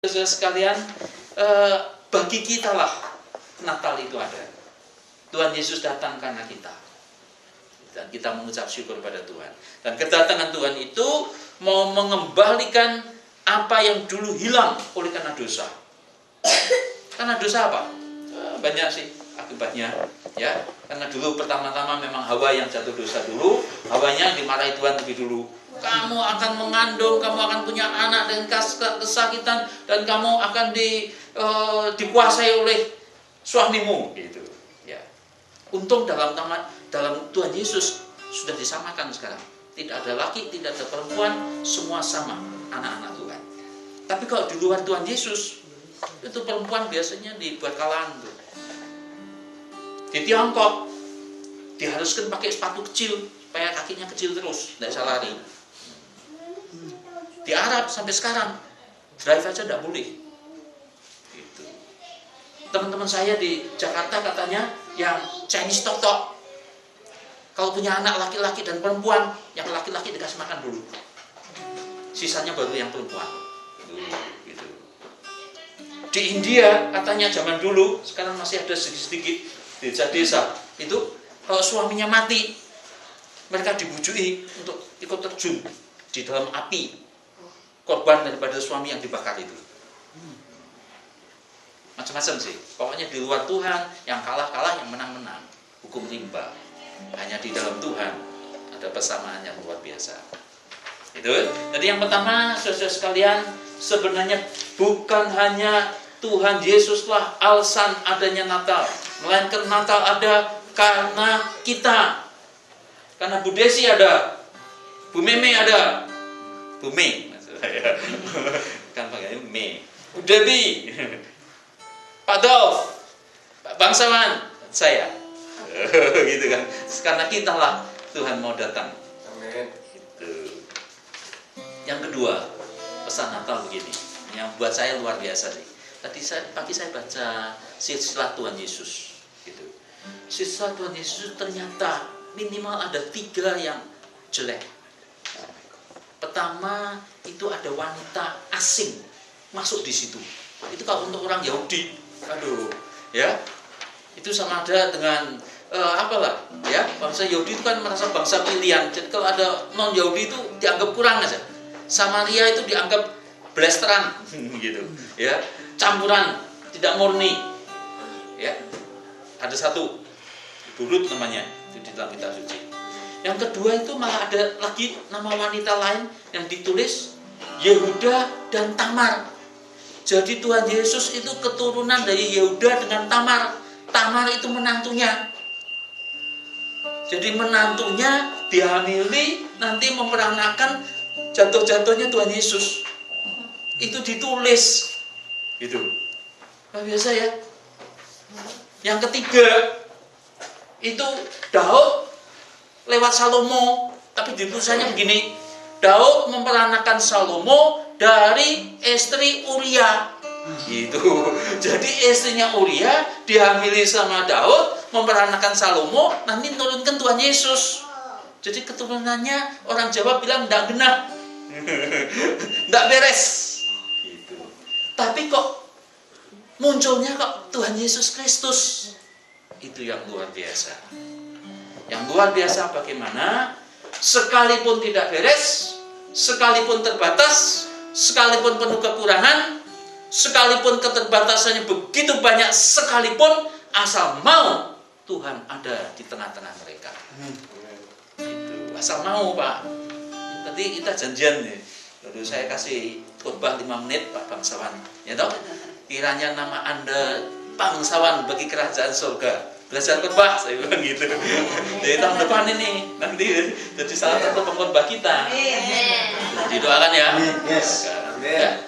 Saudara sekalian, bagi kita lah Natal itu ada. Tuhan Yesus datang karena kita. Dan kita mengucap syukur pada Tuhan. Dan kedatangan Tuhan itu mau mengembalikan apa yang dulu hilang oleh karena dosa. Karena dosa apa? Banyak sih akibatnya, ya. Karena dulu pertama-tama memang Hawa yang jatuh dosa dulu. Hawanya dimarahi Tuhan lebih dulu. Kamu akan mengandung, kamu akan punya anak dengan kesakitan, dan kamu akan dikuasai oleh suamimu, gitu. Ya. Untung dalam Tuhan Yesus sudah disamakan sekarang. Tidak ada laki, tidak ada perempuan, semua sama anak-anak Tuhan. Tapi kalau di luar Tuhan Yesus, itu perempuan biasanya dibuat kalahan tuh. Di Tiongkok diharuskan pakai sepatu kecil supaya kakinya kecil terus, tidak bisa lari. Di Arab sampai sekarang drive aja tidak boleh. Gitu. Teman-teman saya di Jakarta katanya yang Chinese tok-tok, kalau punya anak laki-laki dan perempuan, yang laki-laki dikasih makan dulu, sisanya baru yang perempuan. Gitu. Di India katanya zaman dulu, sekarang masih ada sedikit desa-desa itu, kalau suaminya mati, mereka dibujuki untuk ikut terjun di dalam api, korban daripada suami yang dibakar itu. Macam-macam sih. Pokoknya di luar Tuhan, yang kalah-kalah, yang menang-menang. Hukum rimba. Hanya di dalam Tuhan ada persamaan yang luar biasa. Itu. Jadi yang pertama, saudara sekalian, sebenarnya bukan hanya Tuhan Yesuslah alasan adanya Natal, melainkan Natal ada karena kita. Karena Bu Desi ada, Bu Meme ada, Bu Me, kan panggilnya Me, Bu Debbie, Pak Dolf, Pak Bangsawan, saya, gitu kan. Karena kita lah Tuhan mau datang. Amin. Gitu. Yang kedua, pesan Natal begini, yang buat saya luar biasa sih. Pagi saya baca silsilah Tuhan Yesus, gitu. Silsilah Tuhan Yesus ternyata minimal ada 3 yang jelek. Pertama, itu ada wanita asing masuk di situ. Itu kalau untuk orang Yahudi, aduh, ya, itu sama ada dengan apalah, ya, bangsa Yahudi itu kan merasa bangsa pilihan. Jadi kalau ada non Yahudi itu dianggap kurang aja. Samaria itu dianggap blasteran, gitu, ya, campuran, tidak murni, ya. Ada satu, Burut namanya, itu di dalam kitab suci. Yang kedua itu malah ada lagi nama wanita lain yang ditulis Yehuda dan Tamar. Jadi Tuhan Yesus itu keturunan dari Yehuda dengan Tamar. Tamar itu menantunya. Jadi menantunya dihamili, nanti memperanakan jatuh-jatuhnya Tuhan Yesus. Itu ditulis. Gitu. Luar biasa ya. Yang ketiga itu Daud lewat Salomo, tapi di tulisannya begini, Daud memperanakan Salomo dari istri Uria. Gitu. Jadi istrinya Uria dihamili sama Daud, memperanakan Salomo, nanti menurunkan Tuhan Yesus. Jadi keturunannya orang Jawa bilang tidak genap, tidak beres. Gitu. Tapi kok munculnya kok Tuhan Yesus Kristus. Itu yang luar biasa. Yang luar biasa bagaimana sekalipun tidak beres, sekalipun terbatas, sekalipun penuh kekurangan, sekalipun keterbatasannya begitu banyak sekalipun, asal mau Tuhan ada di tengah-tengah mereka. Itu asal mau, Pak. Tadi kita janjian nih. Lalu saya kasih khotbah 5 menit, Pak Bangsawan. Ya toh? Kiranya nama Anda bangsawan bagi kerajaan surga. Belajar khotbah, saya bilang gitu. Jadi tahun depan ini nanti jadi salah satu pengkhotbah kita. Didoakan ya. Yes. Ya.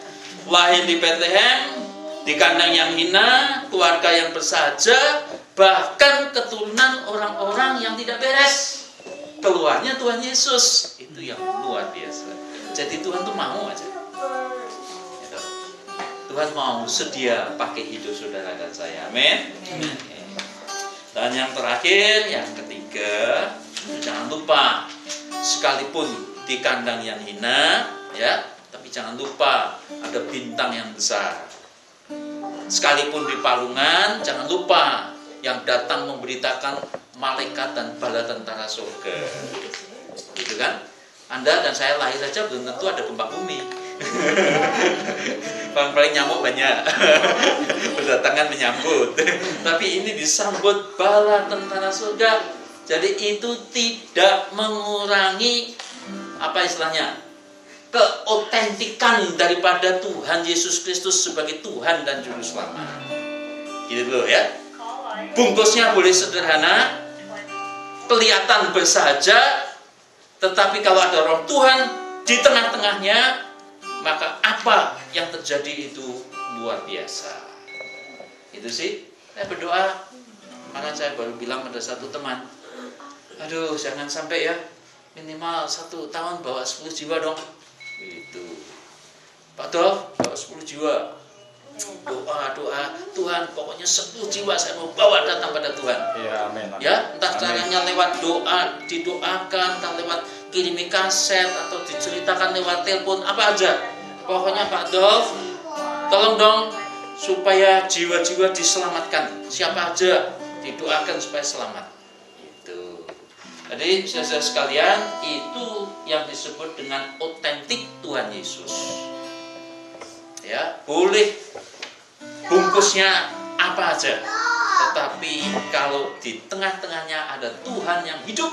Lahir di Bethlehem, di kandang yang hina, keluarga yang bersahaja, bahkan keturunan orang-orang yang tidak beres. Keluarnya Tuhan Yesus. Itu yang luar biasa. Jadi Tuhan tuh mau aja. Tuhan mau sedia pakai hidup saudara dan saya. Amin. Dan yang terakhir, yang ketiga, jangan lupa sekalipun di kandang yang hina, ya, tapi jangan lupa ada bintang yang besar. Sekalipun di palungan, jangan lupa yang datang memberitakan malaikat dan bala tentara surga. Gitu kan? Anda dan saya lahir saja belum tentu ada gempa bumi. Paling nyamuk banyak. Berdatangan menyambut. Tapi ini disambut bala tentara surga. Jadi itu tidak mengurangi apa istilahnya? Keotentikan daripada Tuhan Yesus Kristus sebagai Tuhan dan Juru Selamat. Gitu dulu ya. Bungkusnya boleh sederhana, kelihatan bersahaja, tetapi kalau ada roh Tuhan di tengah-tengahnya, maka apa yang terjadi itu luar biasa. Itu sih, saya berdoa. Maka saya baru bilang pada satu teman, aduh jangan sampai ya, minimal 1 tahun bawa 10 jiwa dong. Itu Pak Dov, bawa 10 jiwa. Doa Tuhan, pokoknya 10 jiwa saya mau bawa datang pada Tuhan. Ya, amin. Ya, entah caranya lewat doa, didoakan, entah lewat kirimi kaset atau diceritakan lewat telepon, apa aja. Pokoknya Pak Dov, tolong dong supaya jiwa-jiwa diselamatkan. Siapa aja didoakan supaya selamat. Itu. Jadi saudara sekalian, itu yang disebut dengan otentik Tuhan Yesus. Ya, boleh bungkusnya apa aja, tetapi kalau di tengah-tengahnya ada Tuhan yang hidup,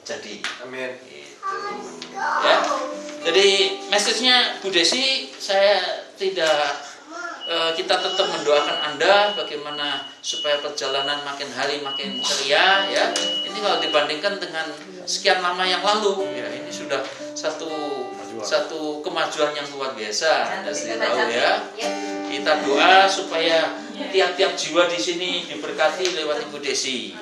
jadi Amin. itu ya. Jadi message-nya Bu Desi, saya tidak kita tetap mendoakan Anda bagaimana supaya perjalanan makin hari makin ceria ya. Ini kalau dibandingkan dengan sekian lama yang lalu ya, ini sudah satu kemajuan yang luar biasa. Anda sudah tahu ya. Kita doa supaya tiap-tiap jiwa di sini diberkati lewat Ibu Desi.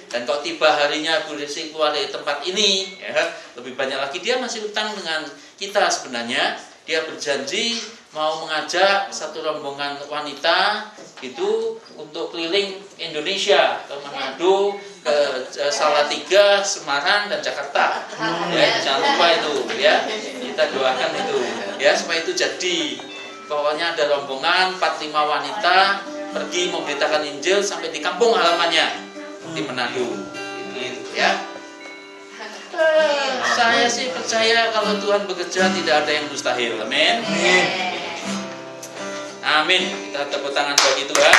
Dan kalau tiba harinya Bu Desi keluar dari tempat ini, ya, lebih banyak lagi. Dia masih utang dengan kita sebenarnya. Dia berjanji mau mengajak satu rombongan wanita itu untuk keliling Indonesia, ke Manado, ke Salatiga, Semarang dan Jakarta. Ya, jangan lupa itu ya. Kita doakan itu ya supaya itu jadi. Pokoknya ada rombongan 4-5 wanita pergi memberitakan Injil sampai di kampung halamannya di Manado. Itu ya. Saya sih percaya kalau Tuhan bekerja tidak ada yang mustahil. Amin. Amin. Kita tepuk tangan bagi Tuhan.